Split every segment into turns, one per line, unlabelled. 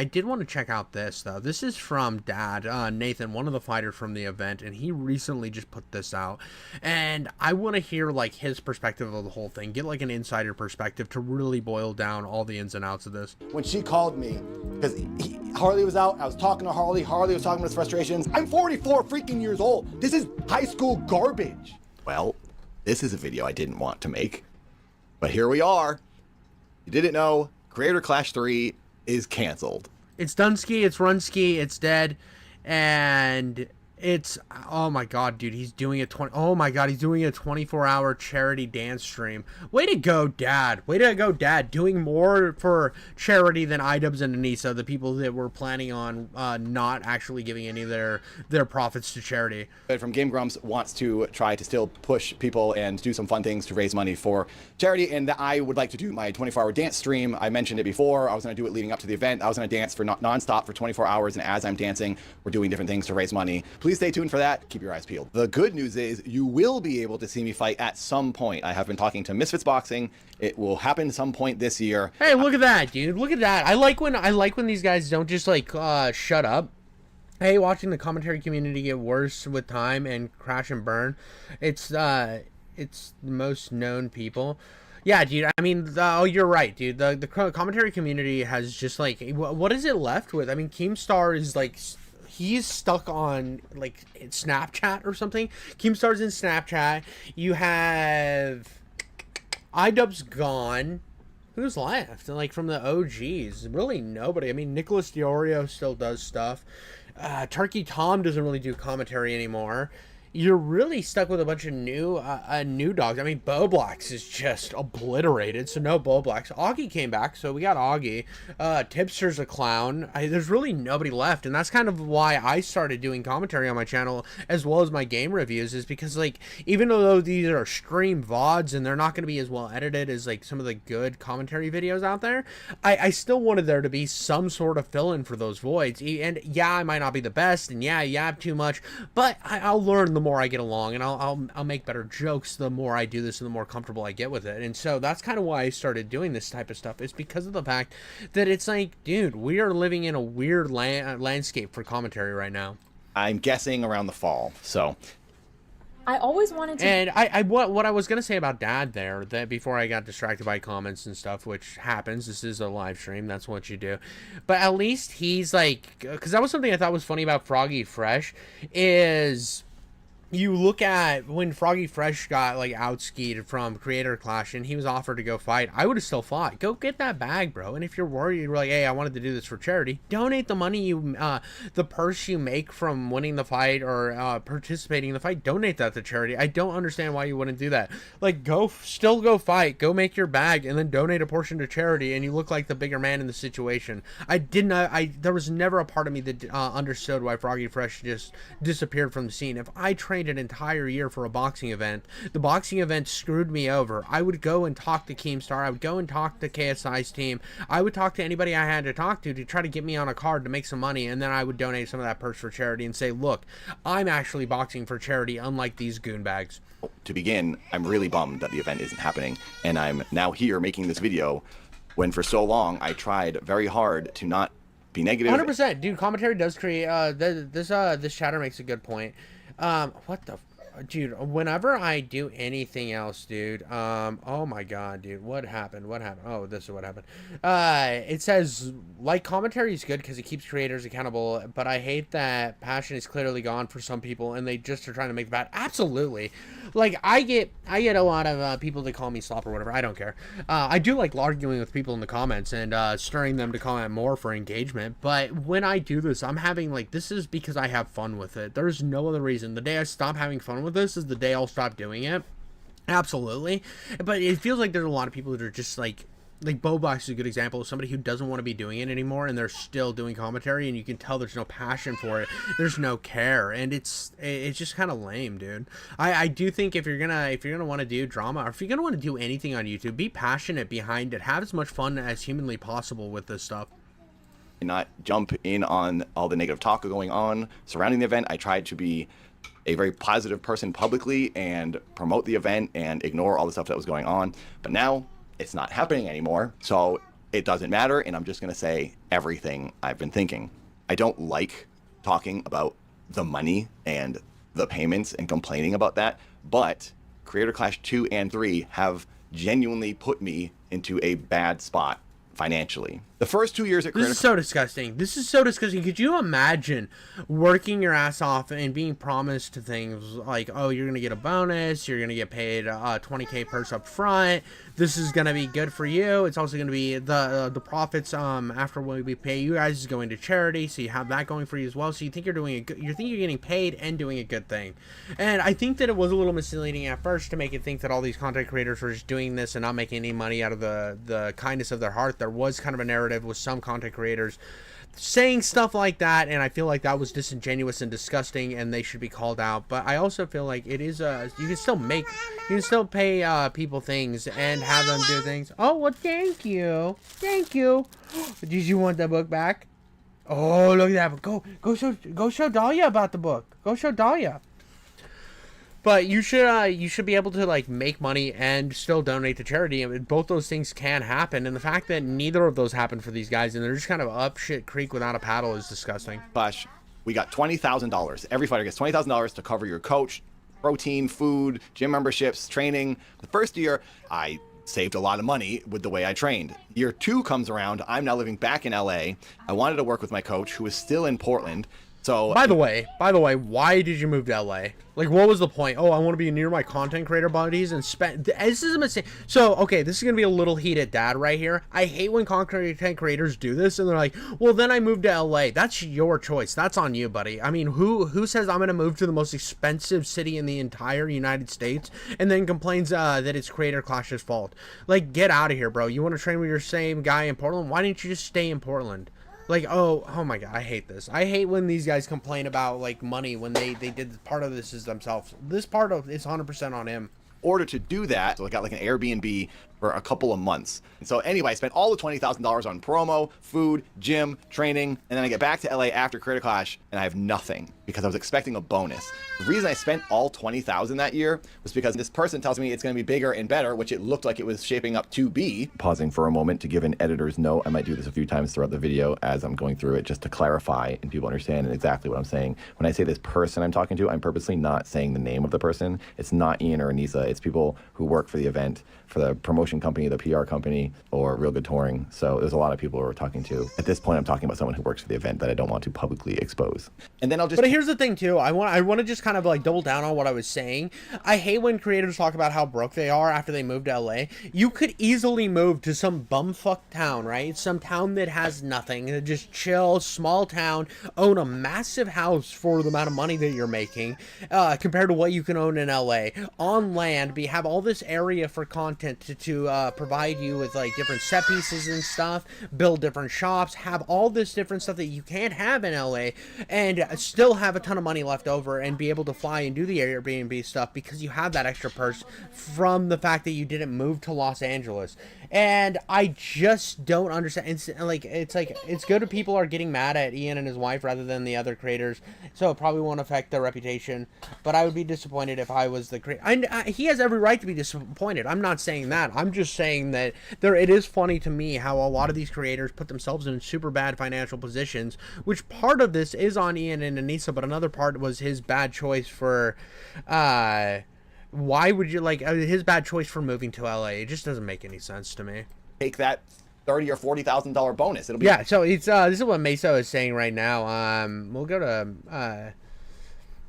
I did want to check out this, though. This is from Dad, Nathan, one of the fighters from the event, and he recently just put this out. And I want to hear, like, his perspective of the whole thing, get, like, an insider perspective to really boil down all the ins and outs of this.
When she called me, because Harley was out, I was talking to Harley was talking about his frustrations. I'm 44 freaking years old. This is high school garbage. Well, this is a video I didn't want to make, but here we are. You didn't know, Creator Clash 3 is canceled.
It's Dunsky, it's Runsky, it's dead, and it's, oh my god, dude, he's doing a 24-hour charity dance stream. Way to go, Dad. Way to go, Dad. Doing more for charity than Idubbbz and Anissa, the people that were planning on not actually giving any of their profits to charity.
But from Game Grumps wants to try to still push people and do some fun things to raise money for charity, and I would like to do my 24-hour dance stream. I mentioned it before. I was going to do it leading up to the event. I was going to dance for non-stop for 24 hours, and as I'm dancing, we're doing different things to raise money. Please stay tuned for that. Keep your eyes peeled. The good news is you will be able to see me fight at some point. I have been talking to Misfits Boxing. It will happen some point this year.
Hey, look at that, dude. Look at that. I like when these guys don't just like shut up. Hey, watching the commentary community get worse with time and crash and burn. It's the most known people. Yeah, dude, I mean, oh, you're right, dude. The commentary community has just, like, what is it left with? I mean, Keemstar is, like, he's stuck on, like, Snapchat or something. Keemstar's in Snapchat. You have Idubbbz gone. Who's left? Like, from the OGs? Really nobody. I mean, Nicholas Diorio still does stuff. Turkey Tom doesn't really do commentary anymore. You're really stuck with a bunch of new dogs. I mean, Boblax is just obliterated, so no Boblax. Augie came back, so we got Augie. Tipster's a clown. There's really nobody left, and that's kind of why I started doing commentary on my channel as well as my game reviews, is because, like, even though these are stream VODs and they're not going to be as well edited as, like, some of the good commentary videos out there, I still wanted there to be some sort of fill-in for those voids. And yeah, I might not be the best, and yeah, you have too much, but I'll learn the more I get along, and I'll make better jokes the more I do this and the more comfortable I get with it. And so that's kind of why I started doing this type of stuff, is because of the fact that it's like, dude, we are living in a weird landscape for commentary right now.
I'm guessing around the fall, so
I always wanted to.
And what I was gonna say about Dad there, that before I got distracted by comments and stuff, which happens, this is a live stream, that's what you do, but at least he's like, because that was something I thought was funny about Froggy Fresh, is you look at when Froggy Fresh got, like, outskied from Creator Clash and he was offered to go fight, I would have still fought. Go get that bag, bro. And if you're worried, you're like, hey, I wanted to do this for charity, donate the money you, the purse you make from winning the fight or participating in the fight, donate that to charity. I don't understand why you wouldn't do that. Like, still go fight, go make your bag, and then donate a portion to charity, and you look like the bigger man in the situation. There was never a part of me that understood why Froggy Fresh just disappeared from the scene. If I trained an entire year for a boxing event, the boxing event screwed me over, I would go and talk to Keemstar, I would go and talk to KSI's team, I would talk to anybody I had to talk to try to get me on a card to make some money, and then I would donate some of that purse for charity and say, look, I'm actually boxing for charity, unlike these goonbags.
To begin, I'm really bummed that the event isn't happening, and I'm now here making this video when for so long I tried very hard to not be negative.
100%, dude. Commentary does create this chatter makes a good point. What the dude, whenever I do anything else, dude, oh my god, dude, what happened? Oh, this is what happened. It says, like, commentary is good because it keeps creators accountable, but I hate that passion is clearly gone for some people and they just are trying to make it bad. Absolutely. Like, I get a lot of people that call me slop or whatever. I don't care. I do like arguing with people in the comments and stirring them to comment more for engagement, but when I do this, I'm having, like, this is because I have fun with it. There's no other reason. The day I stop having fun with this is the day I'll stop doing it. Absolutely. But it feels like there's a lot of people that are just like Boblax is a good example of somebody who doesn't want to be doing it anymore, and they're still doing commentary, and you can tell there's no passion for it, there's no care, and it's just kind of lame, dude. I do think if you're gonna want to do drama, or if you're gonna want to do anything on YouTube, be passionate behind it, have as much fun as humanly possible with this stuff.
Not jump in on all the negative talk going on surrounding the event. I tried to be a very positive person publicly and promote the event and ignore all the stuff that was going on, but now it's not happening anymore. So it doesn't matter, and I'm just going to say everything I've been thinking. I don't like talking about the money and the payments and complaining about that, but Creator Clash 2 and 3 have genuinely put me into a bad spot financially. The first 2 years at Creator
This is so disgusting. This is so disgusting. Could you imagine working your ass off and being promised things like, oh, you're going to get a bonus, you're going to get paid $20K purse up front, this is going to be good for you, it's also going to be the profits after we pay you guys is going to charity, so you have that going for you as well, so you think you're doing you think you're getting paid and doing a good thing. And I think that it was a little misleading at first to make it think that all these content creators were just doing this and not making any money out of the kindness of their heart. There was kind of a narrative with some content creators saying stuff like that, and I feel like that was disingenuous and disgusting, and they should be called out. But I also feel like it is you can still pay people things and have them do things. Oh, well, thank you. Did you want the book back? Oh, look at that. Go show Dahlia about the book. Go show Dahlia. But you should be able to like make money and still donate to charity. I mean, both those things can happen, and the fact that neither of those happen for these guys and they're just kind of up shit creek without a paddle is disgusting.
Clash, we got $20,000. Every fighter gets $20,000 to cover your coach, protein, food, gym memberships, training. The first year, I saved a lot of money with the way I trained. Year 2 comes around. I'm now living back in LA. I wanted to work with my coach, who is still in Portland. So
by the way, why did you move to LA? Like, what was the point? Oh, I want to be near my content creator buddies and spend. This is a mistake. So, okay, this is gonna be a little heated, dad, right here. I hate when content creators do this and they're like, well, then I moved to LA. That's your choice. That's on you, buddy. I mean, who says I'm gonna move to the most expensive city in the entire United States and then complains that it's Creator Clash's fault? Like, get out of here, bro. You want to train with your same guy in Portland? Why didn't you just stay in Portland? Like, oh my god, I hate this. I hate when these guys complain about, like, money when they did part of this is themselves. This part of it's 100% on him.
Order to do that, so I got like an Airbnb for a couple of months. And so anyway, I spent all the $20,000 on promo, food, gym, training, and then I get back to LA after Creator Clash and I have nothing because I was expecting a bonus. The reason I spent all $20,000 that year was because this person tells me it's going to be bigger and better, which it looked like it was shaping up to be. Pausing for a moment to give an editor's note. I might do this a few times throughout the video as I'm going through it just to clarify and people understand exactly what I'm saying. When I say this person I'm talking to, I'm purposely not saying the name of the person. It's not Ian or Anissa. It's people who work for the event, for the promotion company, the PR company, or Real Good Touring. So there's a lot of people who we're talking to. At this point, I'm talking about someone who works for the event that I don't want to publicly expose. And then I'll just...
But here's the thing, too. I want to just kind of, like, double down on what I was saying. I hate when creators talk about how broke they are after they move to LA. You could easily move to some bumfuck town, right? Some town that has nothing. Just chill, small town, own a massive house for the amount of money that you're making, compared to what you can own in LA. On land, have all this area for content to provide you with, like, different set pieces and stuff, build different shops, have all this different stuff that you can't have in LA, and still have a ton of money left over and be able to fly and do the Airbnb stuff because you have that extra purse from the fact that you didn't move to Los Angeles. And I just don't understand. It's good if people are getting mad at Ian and his wife rather than the other creators, so it probably won't affect their reputation, but I would be disappointed if I was the creator. He has every right to be disappointed. I'm not saying that. I'm just saying that it is funny to me how a lot of these creators put themselves in super bad financial positions, which part of this is on Ian and Anissa, but another part was his bad choice for why would you his bad choice for moving to LA. It just doesn't make any sense to me.
Take that $30,000 or $40,000 bonus. It'll be...
Yeah, so it's this is what Meso is saying right now.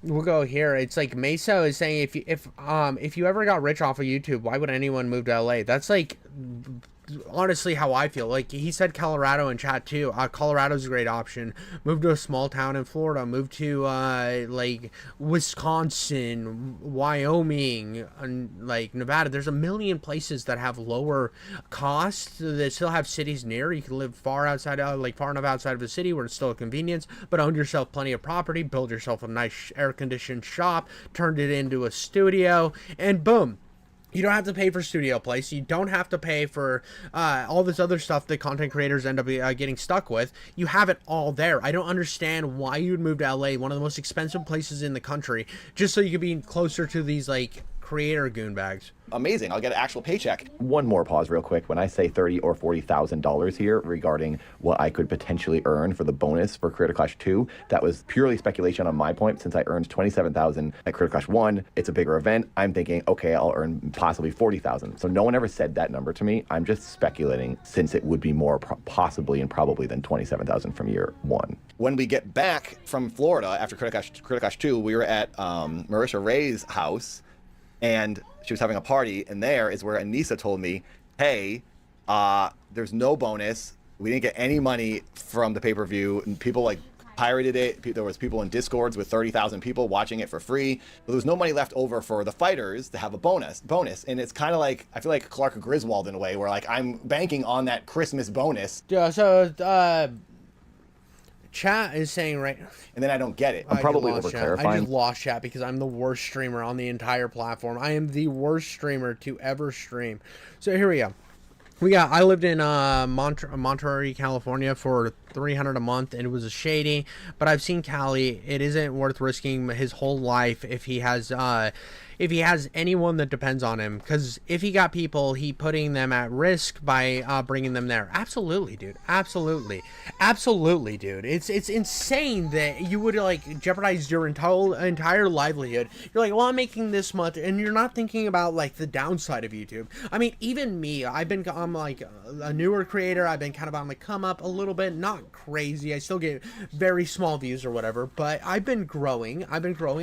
We'll go here. It's like Meso is saying if you ever got rich off of YouTube, why would anyone move to LA? That's like honestly how I feel. Like he said Colorado in chat too. Colorado's a great option. Move to a small town in Florida. Move to like Wisconsin, Wyoming, and like Nevada. There's a million places that have lower costs that still have cities near. You can live far enough outside of the city where it's still a convenience, but own yourself plenty of property, build yourself a nice air-conditioned shop, turned it into a studio, and boom. You don't have to pay for studio place. You don't have to pay for all this other stuff that content creators end up getting stuck with. You have it all there. I don't understand why you would move to LA, one of the most expensive places in the country, just so you could be closer to these like creator goonbags.
Amazing. I'll get an actual paycheck. One more pause real quick. When I say $30,000 or $40,000 here regarding what I could potentially earn for the bonus for Creator Clash 2, that was purely speculation on my point. Since I earned $27,000 at Creator Clash 1, it's a bigger event. I'm thinking, okay, I'll earn possibly $40,000. So no one ever said that number to me. I'm just speculating, since it would be more possibly and probably than $27,000 from year 1. When we get back from Florida after Creator Clash 2, we were at Marisha Ray's house, and she was having a party, and there is where Anissa told me, hey, there's no bonus. We didn't get any money from the pay-per-view, and people like pirated it. There was people in Discords with 30,000 people watching it for free. But there was no money left over for the fighters to have a bonus. And it's kind of like, I feel like Clark Griswold in a way, where like I'm banking on that Christmas bonus.
Yeah, so chat is saying right,
and then I don't get it. I'm probably over-clarifying.
I just lost chat because I'm the worst streamer on the entire platform. I am the worst streamer to ever stream. So here we go. I lived in Monterey, California for $300 a month, and it was a shady. But I've seen Cali. It isn't worth risking his whole life if he has anyone that depends on him. Because if he got people, he putting them at risk by bringing them there. Absolutely, dude. Absolutely, dude. It's insane that you would like jeopardize your entire livelihood. You're like, well, I'm making this much, and you're not thinking about like the downside of YouTube. I mean, even me, I'm like a newer creator. I've been kind of on the come up a little bit, not crazy. I still get very small views or whatever, but I've been growing, and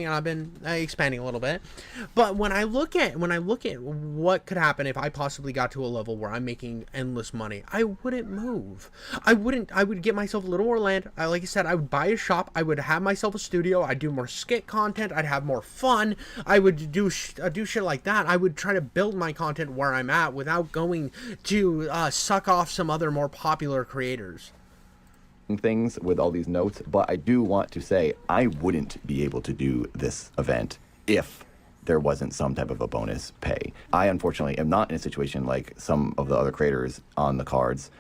I've been expanding a little bit. But when I look at what could happen if I possibly got to a level where I'm making endless money, I wouldn't move. I would get myself a little more land. Like I said, I would buy a shop. I would have myself a studio. I'd do more skit content. I'd have more fun. I would do shit like that. I would try to build my content where I'm at without going to suck off some other more popular creators.
Things with all these notes, but I do want to say I wouldn't be able to do this event if there wasn't some type of a bonus pay. I unfortunately am not in a situation like some of the other creators on the cards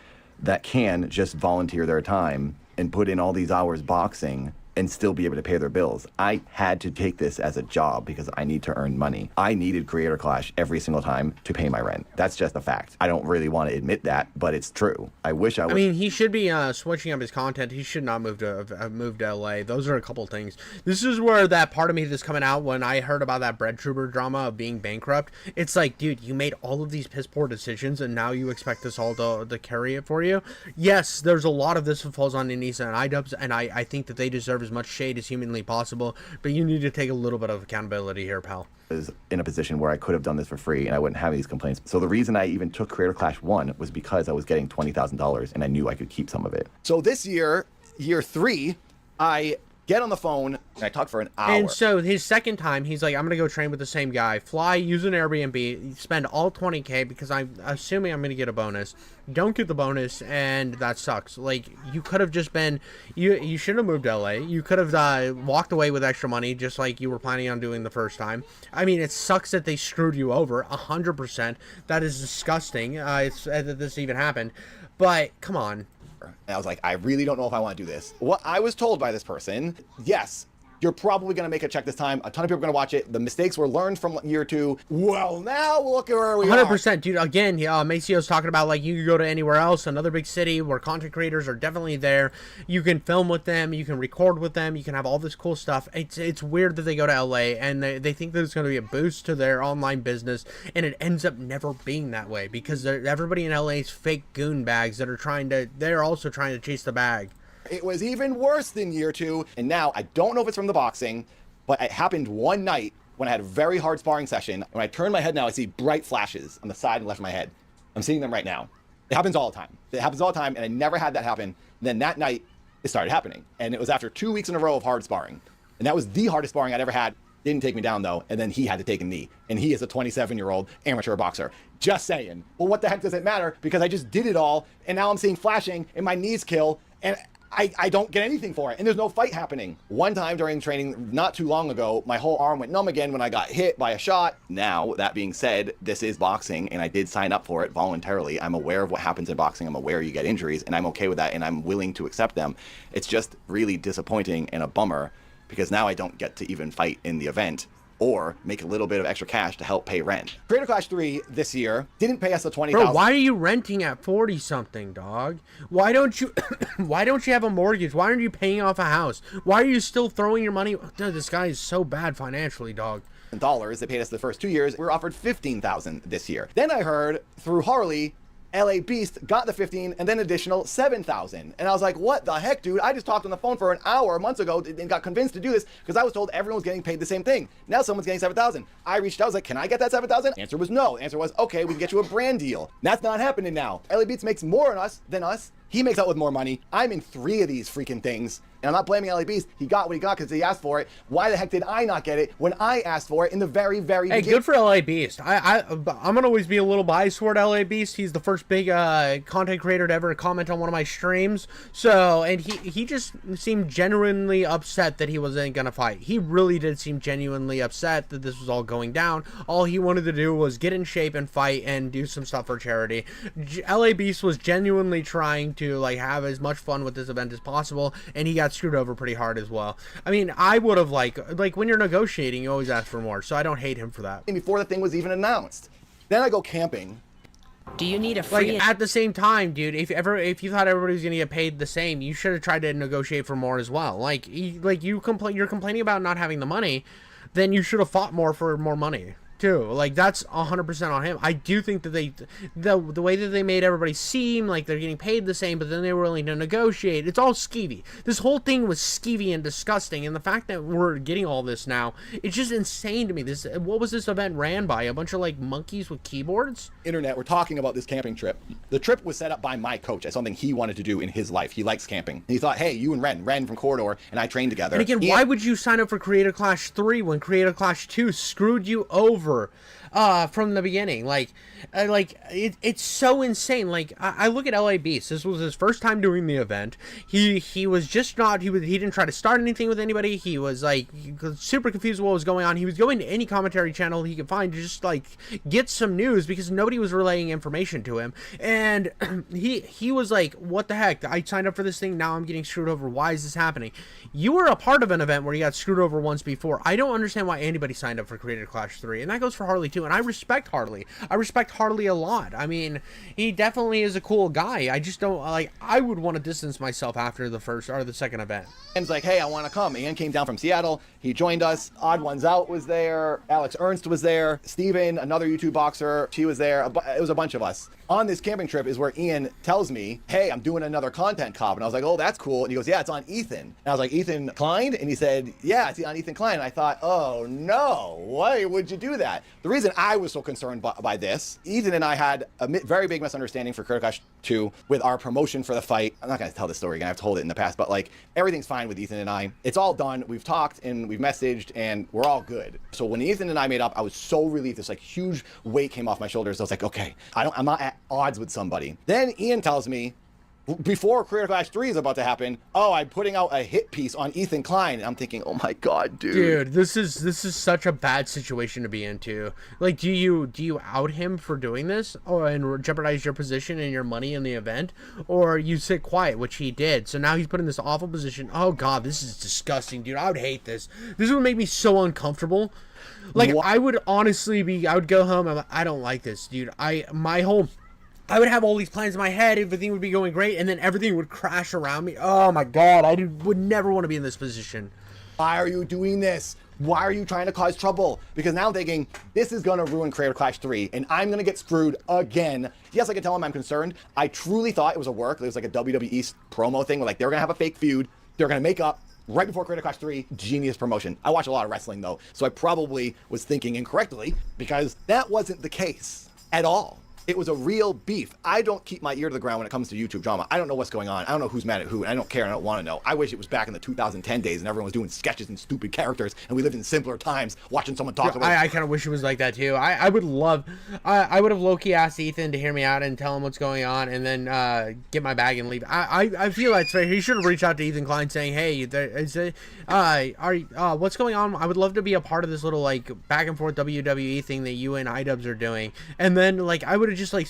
that can just volunteer their time and put in all these hours boxing and still be able to pay their bills. I had to take this as a job because I need to earn money. I needed Creator Clash every single time to pay my rent. That's just a fact. I don't really want to admit that, but it's true. I wish I was.
I mean, he should be switching up his content. He should not move to LA. Those are a couple things. This is where that part of me that's coming out when I heard about that bread trooper drama of being bankrupt. It's like, dude, you made all of these piss poor decisions and now you expect us all to carry it for you? Yes, there's a lot of this that falls on Anissa and Idubbbz, and I think that they deserve as much shade as humanly possible, but you need to take a little bit of accountability here, pal.
Was in a position where I could have done this for free and I wouldn't have these complaints. So the reason I even took Creator Clash 1 was because I was getting $20,000 and I knew I could keep some of it. So this year 3, I get on the phone and I talk for an hour.
And so his second time, he's like, I'm going to go train with the same guy, fly, use an Airbnb, spend all $20K because I'm assuming I'm going to get a bonus. Don't get the bonus, and that sucks. Like, you could have just been, you should have moved to LA. You could have walked away with extra money just like you were planning on doing the first time. I mean, it sucks that they screwed you over 100%. That is disgusting. It's that this even happened. But come on.
And I was like, I really don't know if I want to do this. What I was told by this person, yes, you're probably going to make a check this time. A ton of people are going to watch it. The mistakes were learned from year 2. Well, now look at where we
100%, dude. Again, Macio's talking about, like, you can go to anywhere else, another big city where content creators are definitely there. You can film with them. You can record with them. You can have all this cool stuff. It's weird that they go to LA and they think that it's going to be a boost to their online business, and it ends up never being that way because everybody in LA is fake goon bags that are they're also trying to chase the bag.
It was even worse than year 2. And now I don't know if it's from the boxing, but it happened one night when I had a very hard sparring session. When I turn my head now, I see bright flashes on the side and left of my head. I'm seeing them right now. It happens all the time. It happens all the time. And I never had that happen. And then that night it started happening. And it was after 2 weeks in a row of hard sparring. And that was the hardest sparring I'd ever had. Didn't take me down though. And then he had to take a knee. And he is a 27-year-old amateur boxer. Just saying. Well, what the heck does it matter? Because I just did it all. And now I'm seeing flashing and my knees kill. And I don't get anything for it, and there's no fight happening. One time during training not too long ago, my whole arm went numb again when I got hit by a shot. Now, that being said, this is boxing, and I did sign up for it voluntarily. I'm aware of what happens in boxing. I'm aware you get injuries, and I'm okay with that, and I'm willing to accept them. It's just really disappointing and a bummer, because now I don't get to even fight in the event or make a little bit of extra cash to help pay rent. Creator Clash 3 this year didn't pay us the $20,000.
Bro, why are you renting at 40 something, dog? Why don't you why don't you have a mortgage? Why aren't you paying off a house? Why are you still throwing your money? Dude, this guy is so bad financially, dog.
Dollars. They paid us the first 2 years. We were offered $15,000 this year. Then I heard through Harley, LA Beast got the 15 and then additional 7,000. And I was like, what the heck, dude? I just talked on the phone for an hour months ago and got convinced to do this because I was told everyone was getting paid the same thing. Now someone's getting 7,000. I reached out, I was like, can I get that 7,000? Answer was no. Answer was, okay, we can get you a brand deal. That's not happening now. LA Beats makes more than us. He makes out with more money. I'm in 3 of these freaking things. And I'm not blaming LA Beast. He got what he got because he asked for it. Why the heck did I not get it when I asked for it in the very, very beginning?
Hey, good for LA Beast. I'm gonna always be a little biased toward LA Beast. He's the first big content creator to ever comment on one of my streams. So, and he just seemed genuinely upset that he wasn't gonna fight. He really did seem genuinely upset that this was all going down. All he wanted to do was get in shape and fight and do some stuff for charity. LA Beast was genuinely trying to like have as much fun with this event as possible, and he got screwed over pretty hard as well. I mean, I would have like when you're negotiating, you always ask for more, so I don't hate him for that.
Before the thing was even announced. Then I go camping.
Do you need a free...
Like, at the same time, dude, if you thought everybody was gonna get paid the same, you should have tried to negotiate for more as well. You're complaining about not having the money, then you should have fought more for more money too. Like, that's 100% on him. I do think that the way that they made everybody seem like they're getting paid the same, but then they were willing to negotiate. It's all skeevy. This whole thing was skeevy and disgusting, and the fact that we're getting all this now, it's just insane to me. What was this event ran by? A bunch of like monkeys with keyboards?
Internet, we're talking about this camping trip. The trip was set up by my coach as something he wanted to do in his life. He likes camping. And he thought, hey, you and Ren from Corridor and I trained together.
And again, why would you sign up for Creator Clash 3 when Creator Clash 2 screwed you over from the beginning? It's so insane. Like, I look at LA Beast. This was his first time doing the event. He was just not, he didn't try to start anything with anybody. He was like super confused what was going on. He was going to any commentary channel he could find to just like get some news because nobody was relaying information to him. And he was like, what the heck? I signed up for this thing, now I'm getting screwed over. Why is this happening? You were a part of an event where you got screwed over once before. I don't understand why anybody signed up for Creator Clash 3, and that goes for Harley too. And I respect Harley. I respect Harley a lot. I mean, he definitely is a cool guy. I just don't like. I would want to distance myself after the first or the second event.
Ian's like, hey, I want to come. Ian came down from Seattle. He joined us. Odd Ones Out was there. Alex Ernst was there. Steven, another YouTube boxer, she was there. It was a bunch of us. On this camping trip is where Ian tells me, hey, I'm doing another content cop. And I was like, oh, that's cool. And he goes, yeah, it's on Ethan. And I was like, Ethan Klein? And he said, yeah, it's on Ethan Klein. And I thought, oh, no, why would you do that? The reason I was so concerned by this, Ethan and I had a very big misunderstanding for Creator Clash 2 with our promotion for the fight. I'm not going to tell this story again. I've told it in the past, but like everything's fine with Ethan and I. It's all done. We've talked and we've messaged and we're all good. So when Ethan and I made up, I was so relieved. This like huge weight came off my shoulders. I was like, okay, I'm not at odds with somebody. Then Ian tells me, before Creator Clash 3 is about to happen, oh, I'm putting out a hit piece on Ethan Klein. And I'm thinking, oh my god, dude.
Dude, this is such a bad situation to be into. Like, do you out him for doing this, and jeopardize your position and your money in the event, or you sit quiet, which he did. So now he's put in this awful position. Oh god, this is disgusting, dude. I would hate this. This would make me so uncomfortable. Like, I would honestly I would go home. I don't like this, dude. I would have all these plans in my head, everything would be going great, and then everything would crash around me. Oh my god, I would never want to be in this position.
Why are you doing this? Why are you trying to cause trouble? Because now I'm thinking, this is gonna ruin Creator Clash 3, and I'm gonna get screwed again. Yes, I can tell him I'm concerned. I truly thought it was a work. It was like a WWE promo thing where like they're gonna have a fake feud, they're gonna make up right before Creator Clash 3, genius promotion. I watch a lot of wrestling though, so I probably was thinking incorrectly because that wasn't the case at all. It was a real beef. I don't keep my ear to the ground when it comes to YouTube drama. I don't know what's going on. I don't know who's mad at who, and I don't care, and I don't want to know. I wish it was back in the 2010 days and everyone was doing sketches and stupid characters, and we lived in simpler times watching someone talk about it.
I kind of wish it was like that too. I would have low-key asked Ethan to hear me out and tell him what's going on, and then get my bag and leave. I feel that's fair. He should have reached out to Ethan Klein saying, hey, what's going on? I would love to be a part of this little like back and forth WWE thing that you and Idubbbz are doing. And then like I would have just like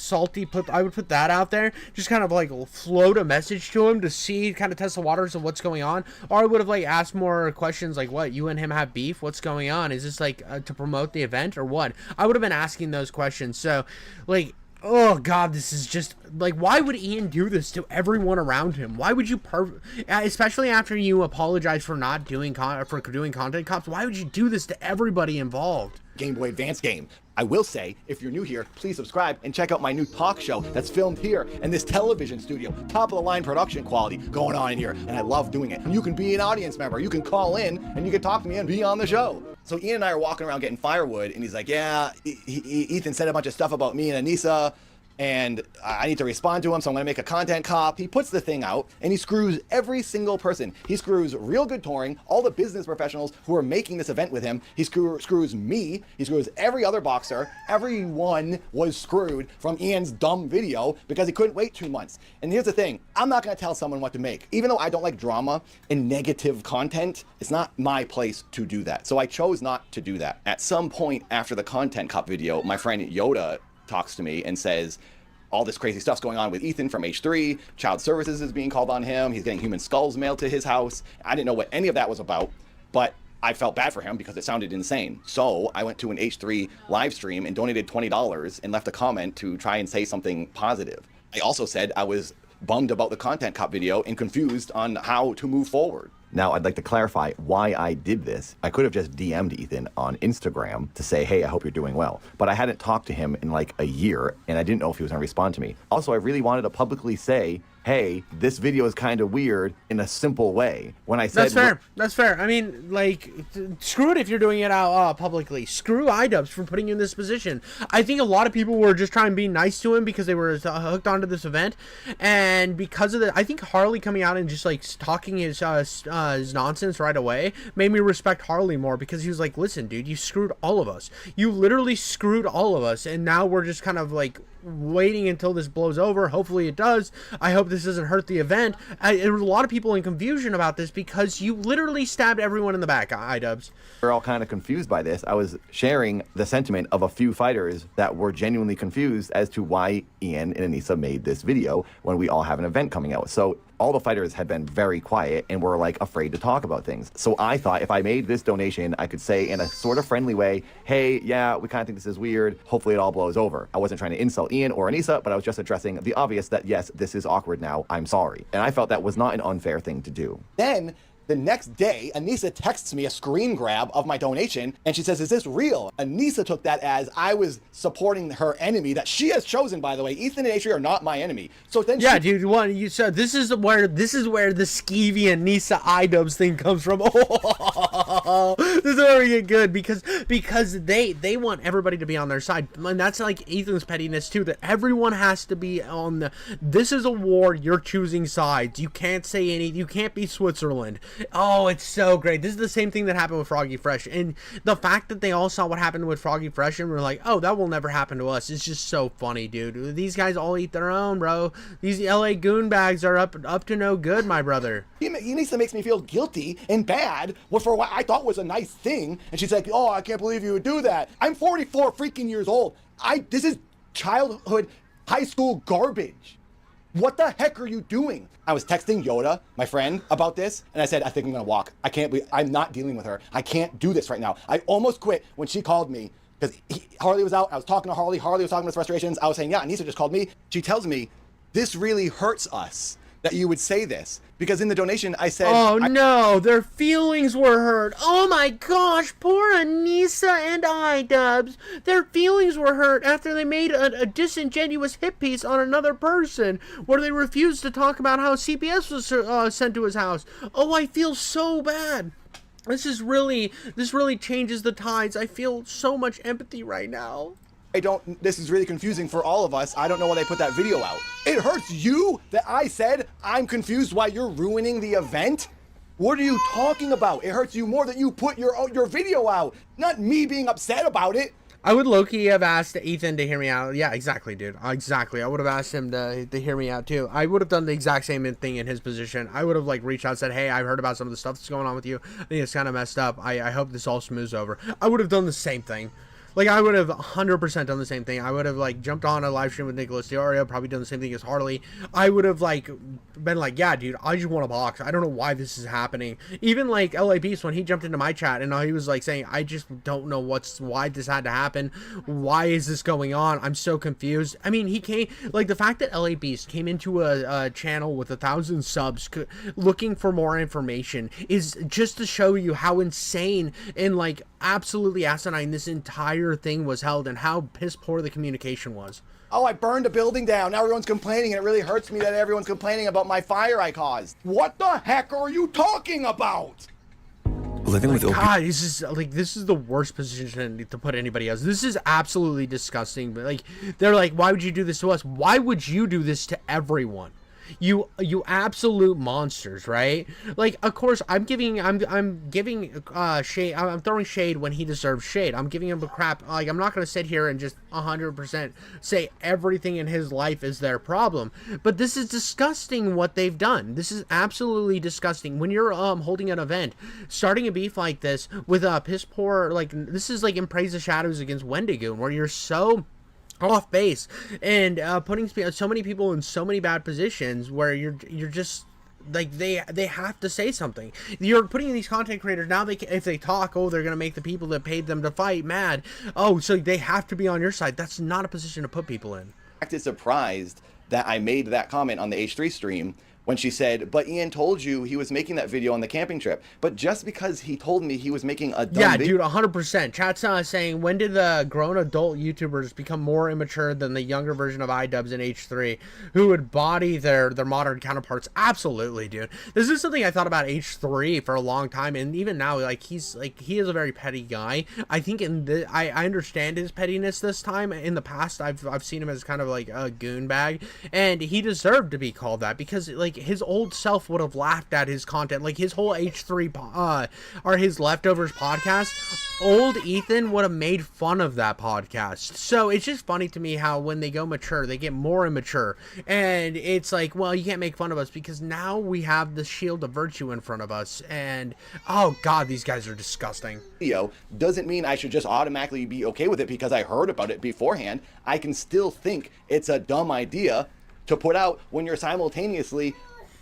I would put that out there, just kind of like float a message to him to see, kind of test the waters of what's going on. Or I would have like asked more questions like, what, you and him have beef? What's going on? Is this like to promote the event or what? I would have been asking those questions. So like, oh god, this is just like, why would Ian do this to everyone around him? Why would you especially after you apologize for not doing content cops, why would you do this to everybody involved?
Game Boy Advance game. I will say, if you're new here, please subscribe and check out my new talk show that's filmed here in this television studio. Top of the line production quality going on in here, and I love doing it. And you can be an audience member. You can call in and you can talk to me and be on the show. So Ian and I are walking around getting firewood, and he's like, yeah, Ethan said a bunch of stuff about me and Anissa, and I need to respond to him, so I'm gonna make a content cop. He puts the thing out, and he screws every single person. He screws Real Good Touring, all the business professionals who are making this event with him. He screws me. He screws every other boxer. Everyone was screwed from Ian's dumb video because he couldn't wait 2 months. And here's the thing, I'm not gonna tell someone what to make. Even though I don't like drama and negative content, it's not my place to do that. So I chose not to do that. At some point after the content cop video, my friend Yoda talks to me and says, all this crazy stuff's going on with Ethan from H3, child services is being called on him, he's getting human skulls mailed to his house. I didn't know what any of that was about, but I felt bad for him because it sounded insane. So I went to an H3 live stream and donated $20 and left a comment to try and say something positive. I also said I was bummed about the content cop video and confused on how to move forward. Now, I'd like to clarify why I did this. I could have just DM'd Ethan on Instagram to say, hey, I hope you're doing well. But I hadn't talked to him in like a year, and I didn't know if he was gonna respond to me. Also, I really wanted to publicly say, hey, this video is kind of weird in a simple way. When I said—
That's fair. That's fair. I mean, like, screw it if you're doing it out publicly. Screw Idubbbz for putting you in this position. I think a lot of people were just trying to be nice to him because they were hooked onto this event. And because of I think Harley coming out and just, like, talking his nonsense right away made me respect Harley more, because he was like, listen, dude, you screwed all of us. You literally screwed all of us. And now we're just kind of, like, waiting until this blows over. Hopefully it does. I hope this doesn't hurt the event. There were a lot of people in confusion about this because you literally stabbed everyone in the back, Idubbbz.
We're all kind of confused by this. I was sharing the sentiment of a few fighters that were genuinely confused as to why Ian and Anissa made this video when we all have an event coming out. So all the fighters had been very quiet and were like afraid to talk about things. So I thought if I made this donation, I could say in a sort of friendly way, hey, yeah, we kind of think this is weird. Hopefully it all blows over. I wasn't trying to insult Ian or Anissa, but I was just addressing the obvious that, yes, this is awkward now. I'm sorry. And I felt that was not an unfair thing to do. Then the next day, Anissa texts me a screen grab of my donation, and she says, is this real? Anissa took that as I was supporting her enemy that she has chosen, by the way. Ethan and H3 are not my enemy. So then
yeah, dude, you said this is where the skeevy Anissa Idubbbz thing comes from. Oh, this is where we get good, because they want everybody to be on their side. And that's like Ethan's pettiness too, that everyone has to be on the, this is a war, you're choosing sides. You can't say any, you can't be Switzerland. Oh, it's so great. This is the same thing that happened with Froggy Fresh. And the fact that they all saw what happened with Froggy Fresh and were like, oh, that will never happen to us. It's just so funny, dude. These guys all eat their own, bro. These LA goon bags are up to no good, my brother.
Anissa makes me feel guilty and bad for what I thought was a nice thing. And she's like, oh, I can't believe you would do that. I'm 44 freaking years old. This is childhood, high school garbage. What the heck are you doing? I was texting Yoda, my friend, about this, and I said, I think I'm gonna walk. I'm not dealing with her. I can't do this right now. I almost quit when she called me, because Harley was out. I was talking to Harley. Harley was talking about his frustrations. I was saying, yeah, Anissa just called me. She tells me, this really hurts us that you would say this. Because in the donation, I said—
oh no, their feelings were hurt. Oh my gosh, poor Anissa and Idubbbz. Their feelings were hurt after they made a disingenuous hit piece on another person, where they refused to talk about how CPS was sent to his house. Oh, I feel so bad. This really changes the tides. I feel so much empathy right now.
This is really confusing for all of us. I don't know why they put that video out. It hurts you that I said I'm confused why you're ruining the event? What are you talking about? It hurts you more that you put your video out, not me being upset about it.
I would low-key have asked Ethan to hear me out. Yeah, exactly, dude. Exactly. I would have asked him to hear me out, too. I would have done the exact same thing in his position. I would have, like, reached out and said, hey, I've heard about some of the stuff that's going on with you. I think it's kind of messed up. I hope this all smooths over. I would have done the same thing. Like, I would have 100% done the same thing. I would have, like, jumped on a live stream with Nicholas Diorio, probably done the same thing as Harley. I would have, like, been like, yeah, dude, I just want a box. I don't know why this is happening. Even, like, LA Beast, when he jumped into my chat, and he was, like, saying, I just don't know why this had to happen. Why is this going on? I'm so confused. I mean, he came, like, the fact that LA Beast came into a channel with 1,000 subs looking for more information is just to show you how insane and, like, absolutely asinine this entire thing was held and how piss poor the communication was.
Oh, I burned a building down. Now everyone's complaining, and it really hurts me that everyone's complaining about my fire I caused. What the heck are you talking about?
Living with
God, this is the worst position to put anybody else. This is absolutely disgusting. But, like, they're like, why would you do this to us? Why would you do this to everyone? You absolute monsters, right? Like, of course, I'm giving shade. I'm throwing shade when he deserves shade. I'm giving him a crap. Like, I'm not gonna sit here and just 100% say everything in his life is their problem. But this is disgusting what they've done. This is absolutely disgusting. When you're holding an event, starting a beef like this with a piss poor, like, this is like in Praise the Shadows against Wendigoon, where you're so off base and putting so many people in so many bad positions where you're just like, they have to say something. You're putting these content creators now, if they talk, oh, they're gonna make the people that paid them to fight mad. Oh, so they have to be on your side. That's not a position to put people in.
I was surprised that I made that comment on the H3 stream when she said, but Ian told you he was making that video on the camping trip. But just because he told me he was making a dumb video...
Yeah, dude, 100%. Chat's saying, when did the grown adult YouTubers become more immature than the younger version of Idubbbz and H3, who would body their modern counterparts? Absolutely, dude. This is something I thought about H3 for a long time, and even now, like, he is a very petty guy. I think I understand his pettiness this time. In the past, I've seen him as kind of like a goon bag, and he deserved to be called that, because, like, his old self would have laughed at his content. Like, his whole H3 or his Leftovers podcast, old Ethan would have made fun of that podcast. So it's just funny to me how when they go mature, they get more immature, and it's like, well, you can't make fun of us because now we have the shield of virtue in front of us. And oh god, these guys are disgusting.
Video doesn't mean I should just automatically be okay with it because I heard about it beforehand. I can still think it's a dumb idea to put out when you're simultaneously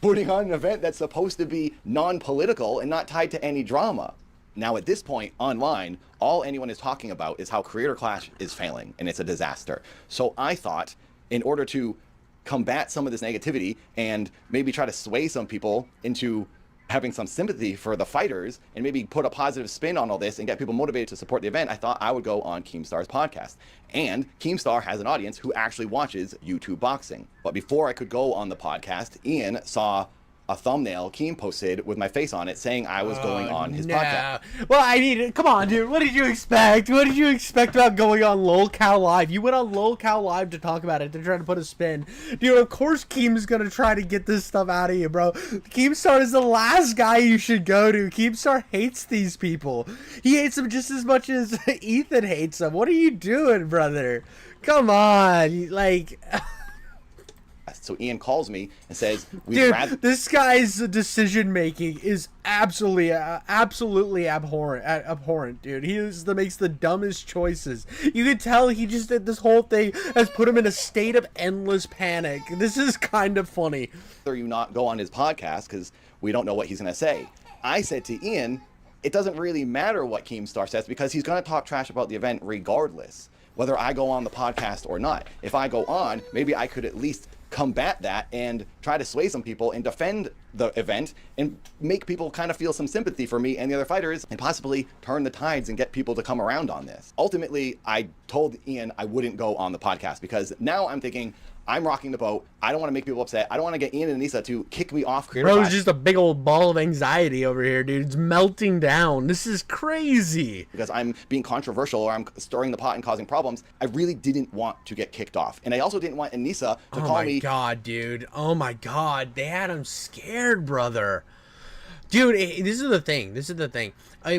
putting on an event that's supposed to be non-political and not tied to any drama. Now, at this point, online, all anyone is talking about is how Creator Clash is failing, and it's a disaster. So I thought, in order to combat some of this negativity and maybe try to sway some people into having some sympathy for the fighters and maybe put a positive spin on all this and get people motivated to support the event, I thought I would go on Keemstar's podcast. And Keemstar has an audience who actually watches YouTube boxing. But before I could go on the podcast, Ian saw a thumbnail Keem posted with my face on it saying I was going on his podcast.
Well, I mean, come on, dude. What did you expect? What did you expect about going on LolCal Live? You went on LolCal Live to talk about it, to try to put a spin. Dude, of course Keem's gonna try to get this stuff out of you, bro. Keemstar is the last guy you should go to. Keemstar hates these people. He hates them just as much as Ethan hates them. What are you doing, brother? Come on, like...
So Ian calls me and says,
"Dude, this guy's decision making is absolutely abhorrent, dude. He makes the dumbest choices. You can tell he just did this whole thing has put him in a state of endless panic. This is kind of funny."
Whether you not go on his podcast because we don't know what he's gonna say. I said to Ian, it doesn't really matter what Keemstar says because he's gonna talk trash about the event regardless, whether I go on the podcast or not. If I go on, maybe I could at least combat that and try to sway some people and defend the event and make people kind of feel some sympathy for me and the other fighters and possibly turn the tides and get people to come around on this. Ultimately, I told Ian I wouldn't go on the podcast because now I'm thinking I'm rocking the boat. I don't want to make people upset. I don't want to get Ian and Anissa to kick me off Creator Clash.
Bro's just a big old ball of anxiety over here, dude. It's melting down. This is crazy.
Because I'm being controversial or I'm stirring the pot and causing problems. I really didn't want to get kicked off. And I also didn't want Anissa to call me...
Oh my god, dude. Oh my god. They had him scared, brother. Dude, this is the thing. This is the thing.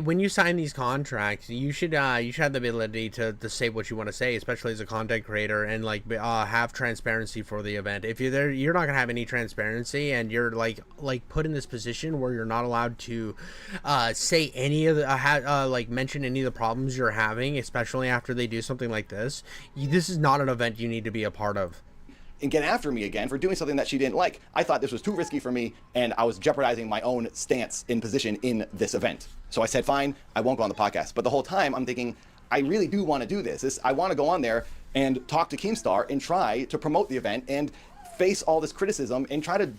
When you sign these contracts, you should have the ability to say what you want to say, especially as a content creator, and like have transparency for the event. If you're there, you're not gonna have any transparency, and you're like put in this position where you're not allowed to say any of the like mention any of the problems you're having, especially after they do something like this. This is not an event you need to be a part of.
And get after me again for doing something that she didn't like. I thought this was too risky for me, and I was jeopardizing my own stance in position in this event. So I said, fine, I won't go on the podcast. But the whole time I'm thinking, I really do want to do this. I want to go on there and talk to Keemstar and try to promote the event and face all this criticism and try to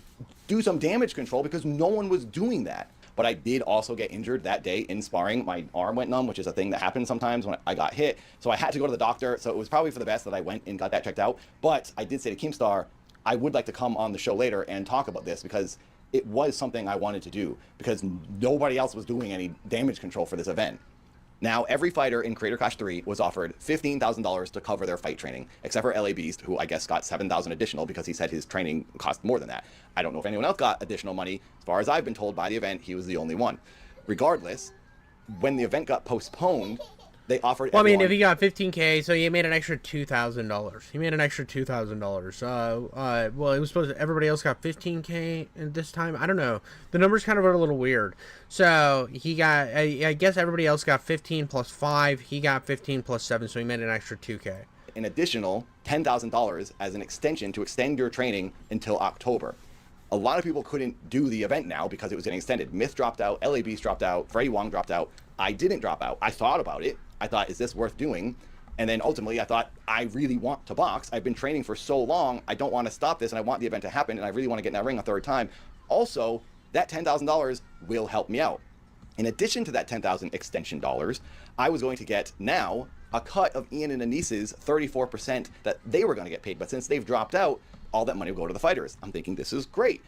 do some damage control, because no one was doing that. But I did also get injured that day in sparring. My arm went numb, which is a thing that happens sometimes when I got hit. So I had to go to the doctor. So it was probably for the best that I went and got that checked out. But I did say to Keemstar, I would like to come on the show later and talk about this, because it was something I wanted to do, because nobody else was doing any damage control for this event. Now, every fighter in Creator Clash 3 was offered $15,000 to cover their fight training, except for LA Beast, who I guess got $7,000 additional because he said his training cost more than that. I don't know if anyone else got additional money. As far as I've been told by the event, he was the only one. Regardless, when the event got postponed, they offered
Well, I mean,
everyone...
if he got 15K, so he made an extra $2,000. He made an extra $2,000. Well, it was supposed to, everybody else got 15K at this time. I don't know. The numbers kind of are a little weird. So he got, I guess everybody else got 15 plus 5. He got 15 plus 7, so he made an extra 2K.
An additional $10,000 as an extension to extend your training until October. A lot of people couldn't do the event now because it was getting extended. Myth dropped out, LA Beast dropped out, Freddie Wong dropped out. I didn't drop out. I thought about it. I thought, is this worth doing? And then ultimately I thought, I really want to box. I've been training for so long. I don't want to stop this, and I want the event to happen, and I really want to get in that ring a third time. Also, that $10,000 will help me out. In addition to that $10,000 extension dollars, I was going to get now a cut of Ian and Anis's 34% that they were going to get paid. But since they've dropped out, all that money will go to the fighters. I'm thinking this is great.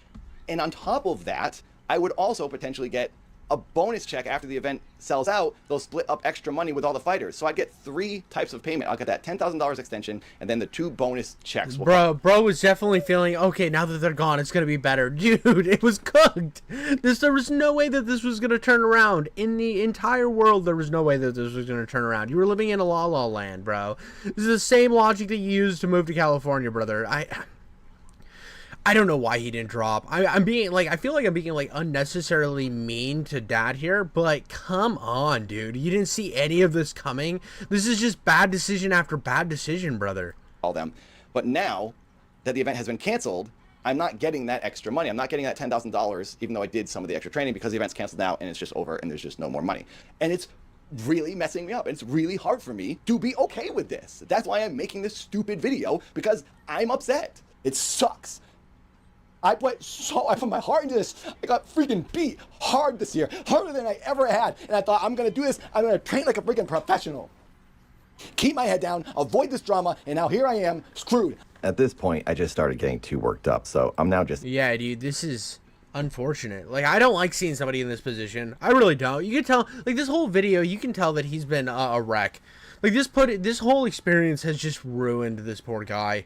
And on top of that, I would also potentially get a bonus check after the event sells out. They'll split up extra money with all the fighters. So I get 3 types of payment. I'll get that $10,000 extension, and then the 2 bonus checks.
Bro was definitely feeling, okay, now that they're gone, it's going to be better. Dude, it was cooked. There was no way that this was going to turn around. In the entire world, there was no way that this was going to turn around. You were living in a la-la land, bro. This is the same logic that you used to move to California, brother. I don't know why he didn't drop. I'm being like, I feel like I'm being like unnecessarily mean to Dad here, but come on, dude. You didn't see any of this coming. This is just bad decision after bad decision, brother.
All them. But now that the event has been canceled, I'm not getting that extra money. I'm not getting that $10,000, even though I did some of the extra training, because the event's canceled now and it's just over and there's just no more money. And it's really messing me up. It's really hard for me to be okay with this. That's why I'm making this stupid video, because I'm upset. It sucks. I put my heart into this. I got freaking beat hard this year, harder than I ever had. And I thought, I'm going to do this. I'm going to train like a freaking professional. Keep my head down, avoid this drama, and now here I am, screwed.
At this point, I just started getting too worked up, so I'm now just...
Yeah, dude, this is unfortunate. Like, I don't like seeing somebody in this position. I really don't. You can tell, like, this whole video, you can tell that he's been a wreck. Like, this whole experience has just ruined this poor guy.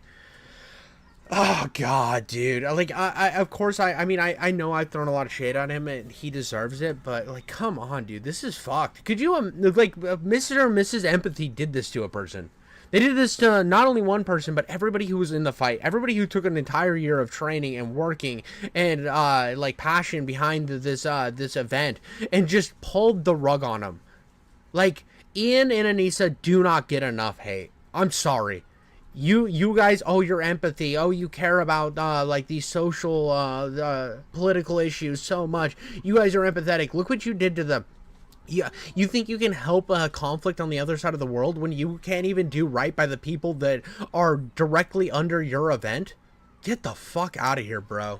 Oh god, dude. Like, I of course, I mean, I know I've thrown a lot of shade on him and he deserves it, but like, come on, dude, this is fucked. Could you like, Mr. or Mrs. Empathy did this to a person. They did this to not only one person, but everybody who was in the fight, everybody who took an entire year of training and working and like passion behind this event, and just pulled the rug on them. Like, Ian and Anissa do not get enough hate. I'm sorry. You guys, oh, your empathy, oh, you care about like these social political issues so much. You guys are empathetic. Look what you did to them. Yeah, you think you can help a conflict on the other side of the world when you can't even do right by the people that are directly under your event? Get the fuck out of here, bro.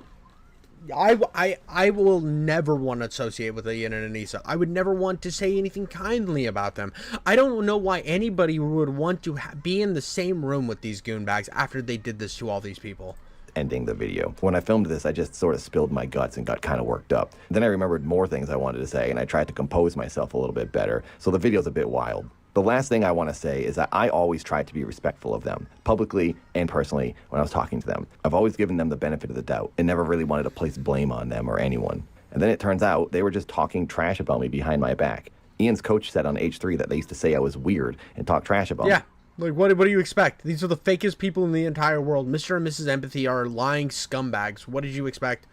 I will never want to associate with Ian and Anissa. I would never want to say anything kindly about them. I don't know why anybody would want to be in the same room with these goonbags after they did this to all these people.
Ending the video. When I filmed this, I just sort of spilled my guts and got kind of worked up. Then I remembered more things I wanted to say, and I tried to compose myself a little bit better, so the video's a bit wild. The last thing I want to say is that I always tried to be respectful of them, publicly and personally, when I was talking to them. I've always given them the benefit of the doubt and never really wanted to place blame on them or anyone. And then it turns out they were just talking trash about me behind my back. Ian's coach said on H3 that they used to say I was weird and talk trash about me.
Yeah. Like, what do you expect? These are the fakest people in the entire world. Mr. and Mrs. Empathy are lying scumbags. What did you expect?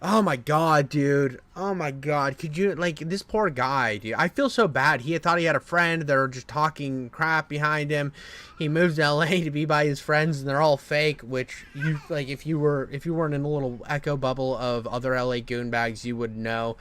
Oh my god, dude. Oh my god. Could you, like, this poor guy, dude. I feel so bad. He had thought he had a friend. They were just talking crap behind him. He moved to LA to be by his friends, and they're all fake, which, you, like, if you weren't in a little echo bubble of other LA goonbags, you would know.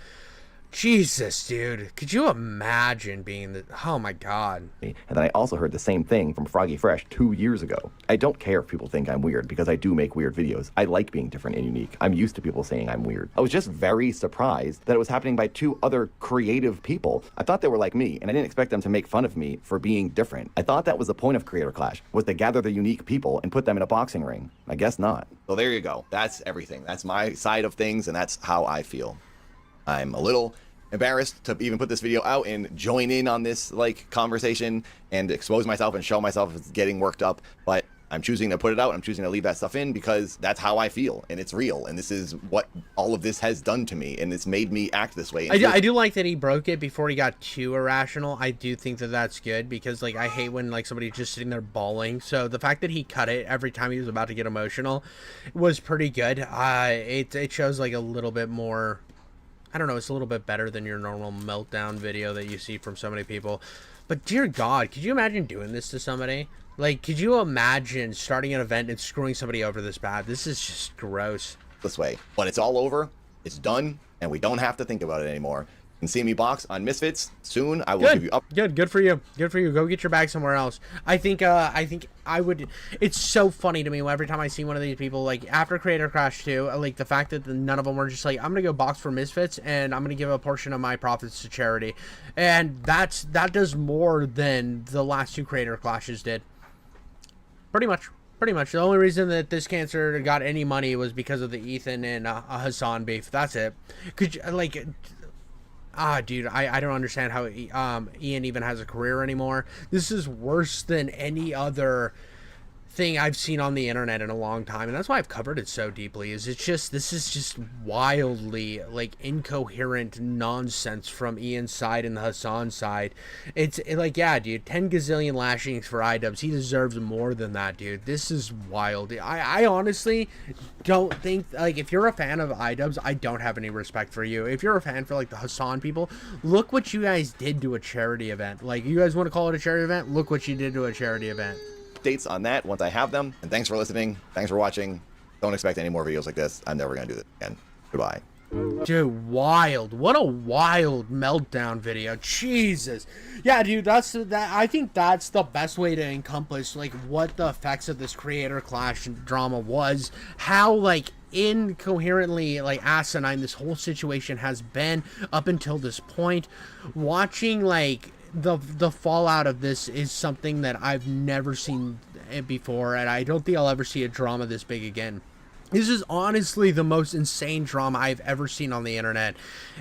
Jesus, dude. Could you imagine being the... Oh, my God.
And then I also heard the same thing from Froggy Fresh 2 years ago. I don't care if people think I'm weird because I do make weird videos. I like being different and unique. I'm used to people saying I'm weird. I was just very surprised that it was happening by 2 other creative people. I thought they were like me, and I didn't expect them to make fun of me for being different. I thought that was the point of Creator Clash, was to gather the unique people and put them in a boxing ring. I guess not.
So there you go. That's everything. That's my side of things, and that's how I feel. I'm a little embarrassed to even put this video out and join in on this like conversation and expose myself and show myself as getting worked up, but I'm choosing to put it out. I'm choosing to leave that stuff in because that's how I feel, and it's real, and this is what all of this has done to me, and it's made me act this way.
I do like that he broke it before he got too irrational. I do think that that's good because, like, I hate when, like, somebody's just sitting there bawling. So the fact that he cut it every time he was about to get emotional was pretty good. It shows, like, a little bit more... I don't know, it's a little bit better than your normal meltdown video that you see from so many people. But dear God, could you imagine doing this to somebody? Like, could you imagine starting an event and screwing somebody over this bad? This is just gross.
This way. But it's all over, it's done, and we don't have to think about it anymore. You can see me box on Misfits soon. I will give you up.
Good for you. Good for you. Go get your bag somewhere else. I think I would. It's so funny to me every time I see one of these people, like after Creator Crash 2, like the fact that none of them were just like, I'm gonna go box for Misfits and I'm gonna give a portion of my profits to charity, and that does more than the last 2 Creator Clashes did. Pretty much. The only reason that this cancer got any money was because of the Ethan and Hassan beef. That's it. Could you, like... dude, I don't understand how Ian even has a career anymore. This is worse than any other thing I've seen on the internet in a long time, and that's why I've covered it so deeply. This is just wildly, like, incoherent nonsense from Ian's side and the Hassan side. It's like, yeah, dude, 10 gazillion lashings for Idubbbz. He deserves more than that, dude. This is wild. I honestly don't think, like, if you're a fan of Idubbbz, I don't have any respect for you. If you're a fan for, like, the Hassan people, look what you guys did to a charity event. Like, you guys want to call it a charity event? Look what you did to a charity event.
Updates on that once I have them. And thanks for listening. Thanks for watching. Don't expect any more videos like this. I'm never going to do this again. Goodbye.
Dude, wild. What a wild meltdown video. Jesus. Yeah, dude, I think that's the best way to encompass, like, what the effects of this Creator Clash drama was. How, like, incoherently, like, asinine this whole situation has been up until this point. Watching, like, the fallout of this is something that I've never seen before, and I don't think I'll ever see a drama this big again. This is honestly the most insane drama I've ever seen on the internet,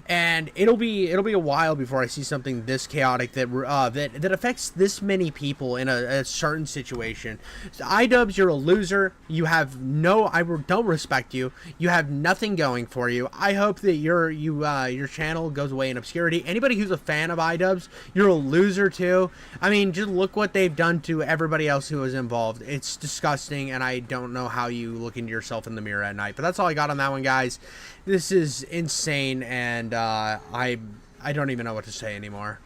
and it'll be a while before I see something this chaotic that affects this many people in a certain situation. So, Idubbbz, you're a loser. You have I don't respect you. You have nothing going for you. I hope that your channel goes away in obscurity. Anybody who's a fan of Idubbbz, you're a loser too. I mean, just look what they've done to everybody else who was involved. It's disgusting, and I don't know how you look into yourself in the mirror at night. But that's all I got on that one, guys. This is insane, and I don't even know what to say anymore.